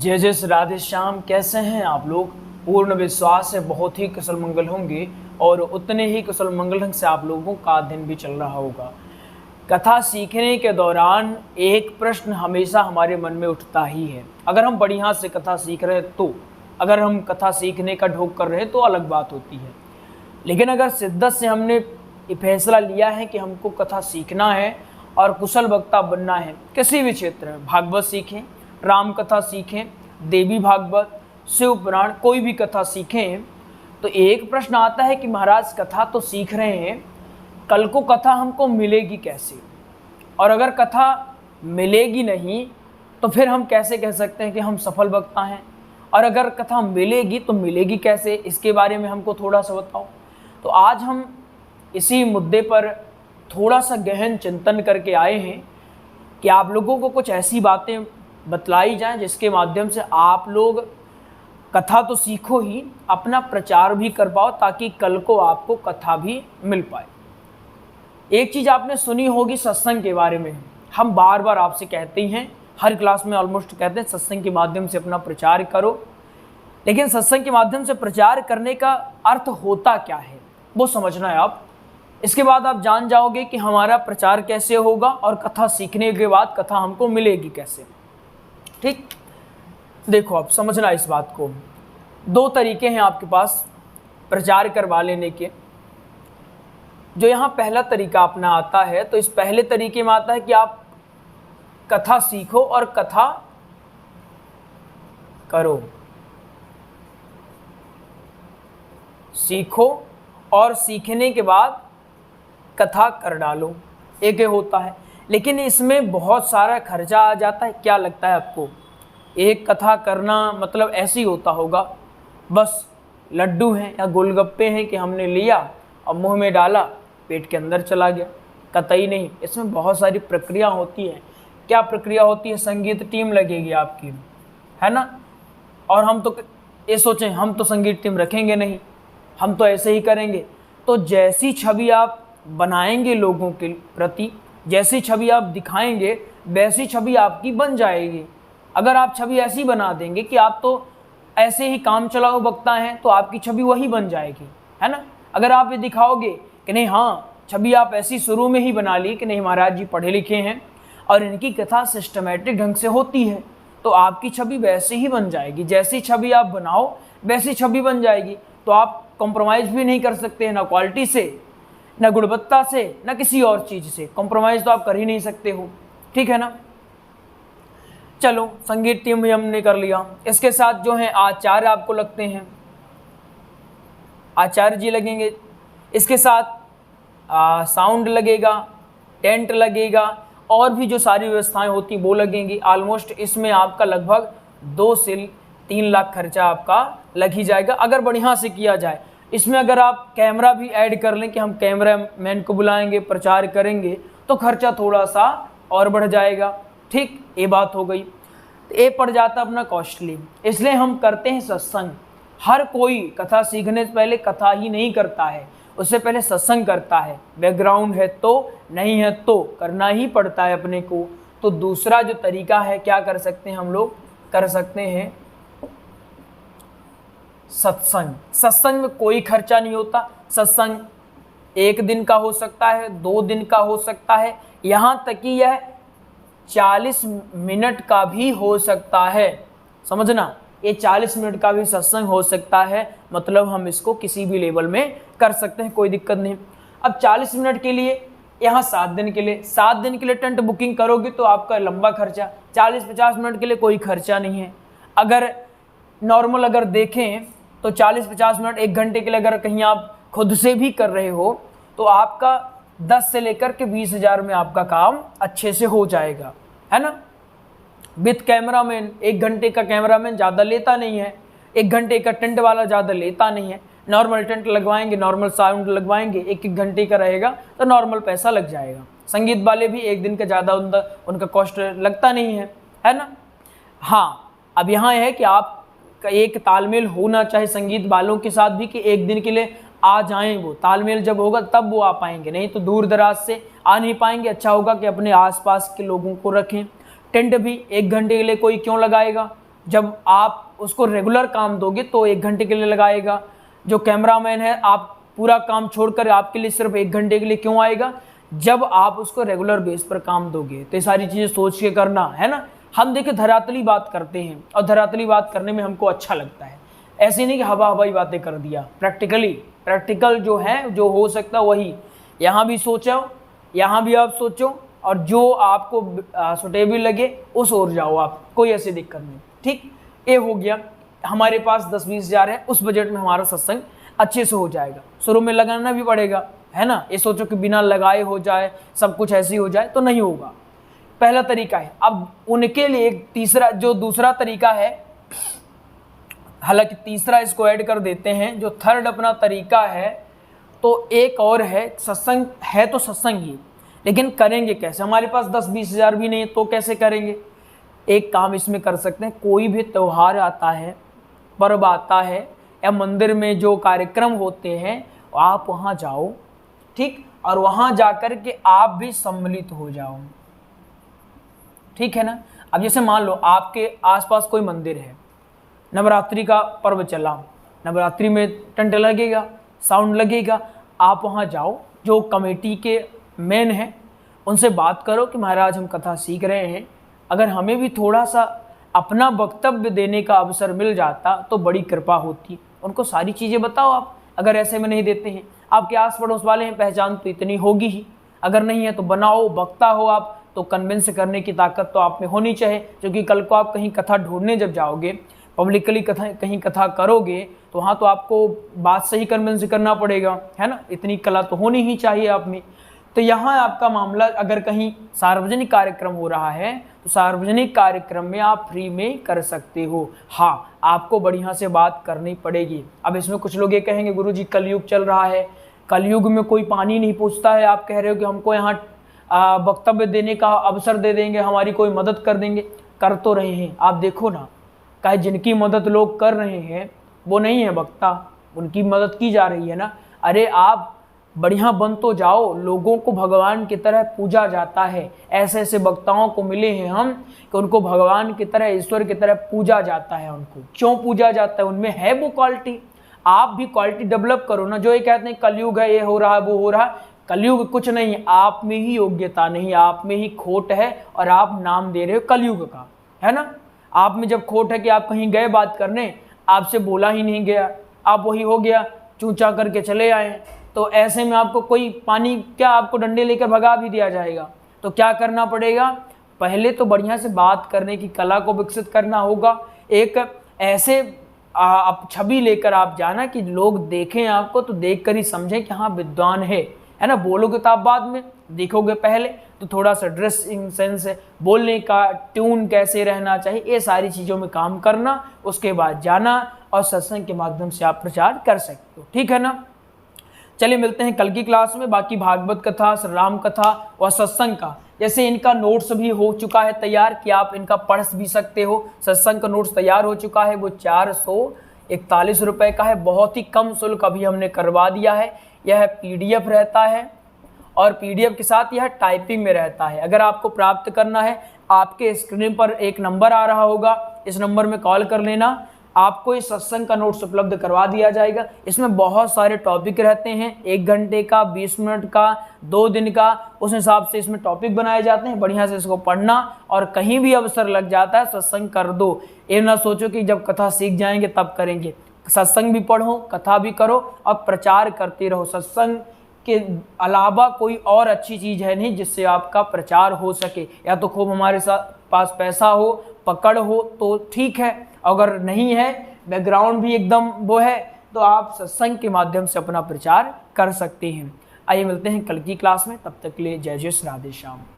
जय जय राधे श्याम। कैसे हैं आप लोग? पूर्ण विश्वास है बहुत ही कुशल मंगल होंगे और उतने ही कुशल मंगल ढंग से आप लोगों का दिन भी चल रहा होगा। कथा सीखने के दौरान एक प्रश्न हमेशा हमारे मन में उठता ही है। अगर हम बढ़िया से कथा सीख रहे हैं तो, अगर हम कथा सीखने का ढोक कर रहे हैं तो अलग बात होती है। लेकिन अगर शिद्दत से हमने ये फैसला लिया है कि हमको कथा सीखना है और कुशल वक्ता बनना है, किसी भी क्षेत्र में, भागवत सीखें, राम कथा सीखें, देवी भागवत, शिव पुराण, कोई भी कथा सीखें, तो एक प्रश्न आता है कि महाराज कथा तो सीख रहे हैं, कल को कथा हमको मिलेगी कैसे? और अगर कथा मिलेगी नहीं तो फिर हम कैसे कह सकते हैं कि हम सफल वक्ता हैं? और अगर कथा मिलेगी तो मिलेगी कैसे, इसके बारे में हमको थोड़ा सा बताओ। तो आज हम इसी मुद्दे पर थोड़ा सा गहन चिंतन करके आए हैं कि आप लोगों को कुछ ऐसी बातें बतलाई जाएं जिसके माध्यम से आप लोग कथा तो सीखो ही, अपना प्रचार भी कर पाओ, ताकि कल को आपको कथा भी मिल पाए। एक चीज़ आपने सुनी होगी सत्संग के बारे में। हम बार बार आपसे कहते ही हैं, हर क्लास में ऑलमोस्ट कहते हैं सत्संग के माध्यम से अपना प्रचार करो। लेकिन सत्संग के माध्यम से प्रचार करने का अर्थ होता क्या है वो समझना है आप। इसके बाद आप जान जाओगे कि हमारा प्रचार कैसे होगा और कथा सीखने के बाद कथा हमको मिलेगी कैसे। ठीक, देखो आप समझना इस बात को। दो तरीके हैं आपके पास प्रचार करवा लेने के। जो यहाँ पहला तरीका अपना आता है, तो इस पहले तरीके में आता है कि आप कथा सीखो और कथा करो। सीखो और सीखने के बाद कथा कर डालो, एक होता है। लेकिन इसमें बहुत सारा खर्चा आ जाता है। क्या लगता है आपको? एक कथा करना मतलब ऐसे ही होता होगा, बस लड्डू हैं या गोलगप्पे हैं कि हमने लिया और मुंह में डाला, पेट के अंदर चला गया? कतई नहीं, इसमें बहुत सारी प्रक्रिया होती है। क्या प्रक्रिया होती है? संगीत टीम लगेगी आपकी, है ना। और हम तो ये सोचें हम तो संगीत टीम रखेंगे नहीं, हम तो ऐसे ही करेंगे। तो जैसी छवि आप बनाएंगे लोगों के प्रति, जैसी छवि आप दिखाएंगे, वैसी छवि आपकी बन जाएगी। अगर आप छवि ऐसी बना देंगे कि आप तो ऐसे ही काम चलाओ वक्ता हैं, तो आपकी छवि वही बन जाएगी, है ना। अगर आप ये दिखाओगे कि नहीं, हाँ छवि आप ऐसी शुरू में ही बना ली कि नहीं महाराज जी पढ़े लिखे हैं और इनकी कथा सिस्टमेटिक ढंग से होती है, तो आपकी छवि वैसे ही बन जाएगी। जैसी छवि आप बनाओ वैसी छवि बन जाएगी। तो आप कॉम्प्रोमाइज़ भी नहीं कर सकते हैं, ना क्वालिटी से, ना गुणवत्ता से, ना किसी और चीज़ से। कॉम्प्रोमाइज़ तो आप कर ही नहीं सकते हो, ठीक है ना। चलो, संगीत टीम भी हमने कर लिया। इसके साथ जो है आचार्य आपको लगते हैं, आचार्य जी लगेंगे। इसके साथ साउंड लगेगा, टेंट लगेगा, और भी जो सारी व्यवस्थाएं होती वो लगेंगी। ऑलमोस्ट इसमें आपका लगभग 2 से 3 लाख खर्चा आपका लग ही जाएगा, अगर बढ़िया से किया जाए। इसमें अगर आप कैमरा भी ऐड कर लें कि हम कैमरा मैन को बुलाएंगे, प्रचार करेंगे, तो खर्चा थोड़ा सा और बढ़ जाएगा। ठीक, ये बात हो गई। ये पड़ जाता अपना कॉस्टली, इसलिए हम करते हैं सत्संग। हर कोई कथा सीखने से पहले कथा ही नहीं करता है, उससे पहले सत्संग करता है। बैकग्राउंड है तो, नहीं है तो करना ही पड़ता है अपने को। तो दूसरा जो तरीका है, क्या कर सकते हैं हम लोग? कर सकते हैं सत्संग। सत्संग में कोई खर्चा नहीं होता। सत्संग 1 दिन का हो सकता है, 2 दिन का हो सकता है, यहाँ तक कि यह 40 मिनट का भी हो सकता है। समझना, ये 40 मिनट का भी सत्संग हो सकता है। मतलब हम इसको किसी भी लेवल में कर सकते हैं, कोई दिक्कत नहीं। अब 40 मिनट के लिए, यहाँ 7 दिन के लिए, 7 दिन के लिए टेंट बुकिंग करोगे तो आपका लंबा खर्चा। 40-50 मिनट के लिए कोई खर्चा नहीं है। अगर नॉर्मल अगर देखें तो 40-50 मिनट, 1 घंटे के लिए अगर कहीं आप खुद से भी कर रहे हो तो आपका 10 से लेकर के 20,000 में आपका काम अच्छे से हो जाएगा, है ना। विथ कैमरामैन, 1 घंटे का कैमरामैन ज़्यादा लेता नहीं है, 1 घंटे का टेंट वाला ज़्यादा लेता नहीं है। नॉर्मल टेंट लगवाएंगे, नॉर्मल साउंड लगवाएंगे, 1-1 घंटे का रहेगा तो नॉर्मल पैसा लग जाएगा। संगीत वाले भी 1 दिन का ज़्यादा उनका कॉस्ट लगता नहीं है ना। हाँ, अब यहाँ है कि आप का एक तालमेल होना चाहिए संगीत वालों के साथ भी, कि 1 दिन के लिए आ जाएं। वो तालमेल जब होगा तब वो आ पाएंगे, नहीं तो दूर दराज से आ नहीं पाएंगे। अच्छा होगा कि अपने आसपास के लोगों को रखें। टेंट भी 1 घंटे के लिए कोई क्यों लगाएगा? जब आप उसको रेगुलर काम दोगे तो 1 घंटे के लिए लगाएगा। जो कैमरामैन है, आप पूरा काम छोड़कर आपके लिए सिर्फ 1 घंटे के लिए क्यों आएगा? जब आप उसको रेगुलर बेस पर काम दोगे। तो ये सारी चीज़ें सोच के करना है ना। हम देखिए धरातली बात करते हैं और धरातली बात करने में हमको अच्छा लगता है, ऐसे नहीं कि हवा हवाई बातें कर दिया। प्रैक्टिकल जो है, जो हो सकता वही यहाँ भी सोचो, यहाँ भी आप सोचो, और जो आपको सुटेबल लगे उस ओर जाओ आप, कोई ऐसी दिक्कत नहीं। ठीक, ये हो गया। हमारे पास 10-20 हज़ार है, उस बजट में हमारा सत्संग अच्छे से हो जाएगा। शुरू में लगाना भी पड़ेगा, है ना। ये सोचो कि बिना लगाए हो जाए, सब कुछ ऐसे ही हो जाए, तो नहीं होगा। पहला तरीका है। अब उनके लिए दूसरा तरीका है, हालांकि तीसरा इसको ऐड कर देते हैं, जो थर्ड अपना तरीका है, तो एक और है। सत्संग है तो सत्संग ही, लेकिन करेंगे कैसे? हमारे पास 10-20 हज़ार भी नहीं, तो कैसे करेंगे? एक काम इसमें कर सकते हैं, कोई भी त्यौहार आता है, पर्व आता है, या मंदिर में जो कार्यक्रम होते हैं, आप वहाँ जाओ, ठीक, और वहाँ जाकर के आप भी सम्मिलित हो जाओ, ठीक है ना। अब जैसे मान लो आपके आसपास कोई मंदिर है, नवरात्रि का पर्व चला, नवरात्रि में टेंट लगेगा, साउंड लगेगा, आप वहाँ जाओ, जो कमेटी के मेन हैं उनसे बात करो कि महाराज हम कथा सीख रहे हैं, अगर हमें भी थोड़ा सा अपना वक्तव्य देने का अवसर मिल जाता तो बड़ी कृपा होती। उनको सारी चीज़ें बताओ आप, अगर ऐसे में नहीं देते हैं, आपके आस पड़ोस वाले हैं, पहचान तो इतनी होगी ही, अगर नहीं है तो बनाओ, वक्ता हो आप, तो कन्विंस करने की ताकत तो आप में होनी चाहिए। क्योंकि कल को आप कहीं कथा ढूंढने जब जाओगे, पब्लिकली कहीं कथा करोगे, तो वहाँ तो आपको बात सही कन्विंस करना पड़ेगा, है ना। इतनी कला तो होनी ही चाहिए आप में। तो यहाँ आपका मामला, अगर कहीं सार्वजनिक कार्यक्रम हो रहा है तो सार्वजनिक कार्यक्रम में आप फ्री में कर सकते हो। हाँ, आपको बढ़िया से बात करनी पड़ेगी। अब इसमें कुछ लोग ये कहेंगे गुरुजी कलयुग चल रहा है, कलयुग में कोई पानी नहीं पूछता है, आप कह रहे हो कि हमको यहाँ वक्तव्य देने का अवसर दे देंगे, हमारी कोई मदद कर देंगे। कर तो रहे हैं, आप देखो ना, कहे जिनकी मदद लोग कर रहे हैं वो नहीं है वक्ता, उनकी मदद की जा रही है ना। अरे आप बढ़िया बन तो जाओ, लोगों को भगवान की तरह पूजा जाता है। ऐसे ऐसे वक्ताओं को मिले हैं हम कि उनको भगवान की तरह, ईश्वर की तरह पूजा जाता है। उनको क्यों पूजा जाता है? उनमें है वो क्वालिटी। आप भी क्वालिटी डेवलप करो ना। जो ये कहते हैं कलयुग है, ये हो रहा है, वो हो रहा है, कलयुग कुछ नहीं, आप में ही योग्यता नहीं, आप में ही खोट है, और आप नाम दे रहे हो कलयुग का, है ना। आप में जब खोट है कि आप कहीं गए बात करने, आपसे बोला ही नहीं गया, आप वही हो गया, चूचा करके चले आए, तो ऐसे में आपको कोई पानी क्या, आपको डंडे लेकर भगा भी दिया जाएगा। तो क्या करना पड़ेगा? पहले तो बढ़िया से बात करने की कला को विकसित करना होगा। एक ऐसे आप छवि लेकर आप जाना कि लोग देखें आपको, तो देखकर ही समझें कि हाँ विद्वान है ना। बोलोगे तो आप बाद में, देखोगे पहले, तो थोड़ा सा ड्रेसिंग सेंस है, बोलने का ट्यून कैसे रहना चाहिए, ये सारी चीज़ों में काम करना, उसके बाद जाना और सत्संग के माध्यम से आप प्रचार कर सकते हो, ठीक है ना। चलिए मिलते हैं कल की क्लास में। बाकी भागवत कथा, श्री राम कथा और सत्संग का, जैसे इनका नोट्स भी हो चुका है तैयार कि आप इनका पढ़ भी सकते हो। सत्संग का नोट्स तैयार हो चुका है, वो 441 रुपये का है, बहुत ही कम शुल्क अभी हमने करवा दिया है। यह PDF रहता है और PDF के साथ यह टाइपिंग में रहता है। अगर आपको प्राप्त करना है, आपके स्क्रीन पर एक नंबर आ रहा होगा, इस नंबर में कॉल कर लेना, आपको इस सत्संग का नोट्स उपलब्ध करवा दिया जाएगा। इसमें बहुत सारे टॉपिक रहते हैं, 1 घंटे का, 20 मिनट का, 2 दिन का, उस हिसाब से इसमें टॉपिक बनाए जाते हैं। बढ़िया से इसको पढ़ना, और कहीं भी अवसर लग जाता है सत्संग कर दो। ये ना सोचो कि जब कथा सीख जाएंगे तब करेंगे। सत्संग भी पढ़ो, कथा भी करो और प्रचार करते रहो। सत्संग के अलावा कोई और अच्छी चीज़ है नहीं जिससे आपका प्रचार हो सके। या तो खूब हमारे साथ पास पैसा हो, पकड़ हो तो ठीक है, अगर नहीं है, बैकग्राउंड भी एकदम वो है, तो आप सत्संग के माध्यम से अपना प्रचार कर सकते हैं। आइए मिलते हैं कल की क्लास में, तब तक के लिए जय जय श्री राधे श्याम।